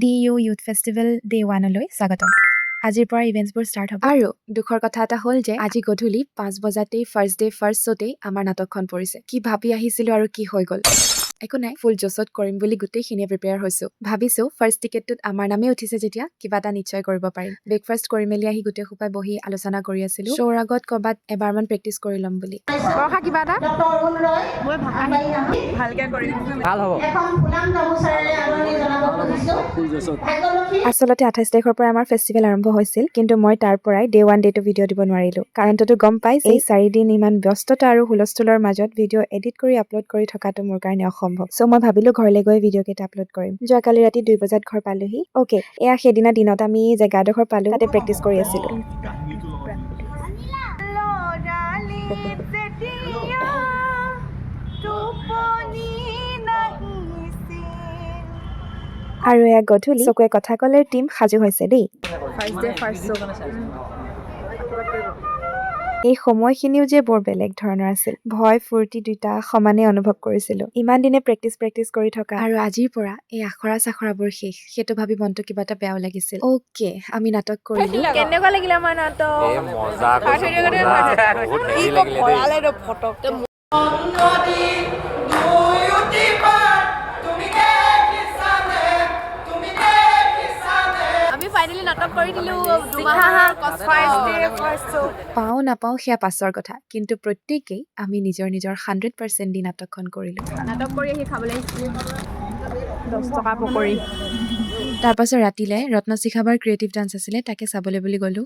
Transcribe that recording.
DU Youth Festival Day 1 লৈ স্বাগতম। আজিৰ পৰা ইভেন্টছবোৰ ষ্টাৰ্ট হ'ব। আৰু দুখৰ কথা এটা হ'ল যে আজি গধূলি 5 বজাতেই ফাৰ্ষ্ট ডে ফাৰ্ষ্ট শ্ব'তেই আমাৰ নাটকখন পৰিছে। কি ভাবি আহিছিলোঁ আৰু কি হৈ গ'ল। একো নাই, ফুল জছত কৰিম বুলি গোটেইখিনিয়ে প্ৰিপেয়াৰ হৈছোঁ। ভাবিছোঁ ফাৰ্ষ্ট টিকেটটোত আমাৰ নামেই উঠিছে যেতিয়া কিবা এটা নিশ্চয় কৰিব পাৰিম। ব্ৰেকফাষ্ট কৰি মেলি আহি গোটেই সোপাই বহি আলোচনা কৰি আছিলোঁ শ্ব'ৰ আগত ক'ৰবাত এবাৰমান প্ৰেক্টিচ কৰি ল'ম বুলি। বৰষা কিবা এটা মই ভালকৈ কৰিম, ভাল হ'ব। আচলতে 28 তাৰিখৰ পৰা আমাৰ ফেষ্টিভেল আৰম্ভ হৈছিল, কিন্তু মই তাৰ পৰাই ডে 1 ডে 2 ভিডিঅ' দিব নোৱাৰিলোঁ। কাৰণটোতো গম পাইছে, এই 4 দিন ইমান ব্যস্ততা আৰু হুলস্থুলৰ মাজত ভিডিঅ' এডিট কৰি আপলোড কৰি থকাটো মোৰ কাৰণে অসম্ভৱ। চ' মই ভাবিলোঁ ঘৰলৈ গৈ ভিডিঅ' কেইটা আপলোড কৰিম। যোৱাকালি ৰাতি 2 বজাত ঘৰ পালোহি। অ'কে, এয়া সেইদিনা দিনত আমি জেগাডোখৰ পালোঁ, তাতে প্ৰেক্টিচ কৰি আছিলোঁ। আৰু এয়া গধূলি চকুৱে কথা ক'লে টিম সাজু হৈছে দেই। এই সময়খিনিও যে বৰ বেলেগ ধৰণৰ আছিল। ভয় ফূৰ্তি দুটা সমানে অনুভৱ কৰিছিলোঁ। ইমান দিনে প্ৰেক্টিচ কৰি থকা আৰু আজিৰ পৰা এই আখৰা চাখৰাবোৰ শেষ, সেইটো ভাবি মনটো কিবা এটা বেয়াও লাগিছিল। অ'কে, আমি নাটক কৰিলোঁ। কেনেকুৱা লাগিলে আমাৰ নাটক? আমি ফাইনেলি নাটক কৰি দিলোঁ। পাওঁ নাপাওঁ সেয়া পাছৰ কথা, কিন্তু প্ৰত্যেকেই আমি নিজৰ 100% দি নাটকখন কৰিলোঁ। নাটক কৰি আহি খাবলৈ আহিছিলোঁ 10 টকা পকৰি। তাৰপাছত ৰাতিলৈ ৰত্নশিখাবাৰ ক্ৰিয়েটিভ ডান্স আছিলে, তাকে চাবলৈ বুলি গ'লোঁ।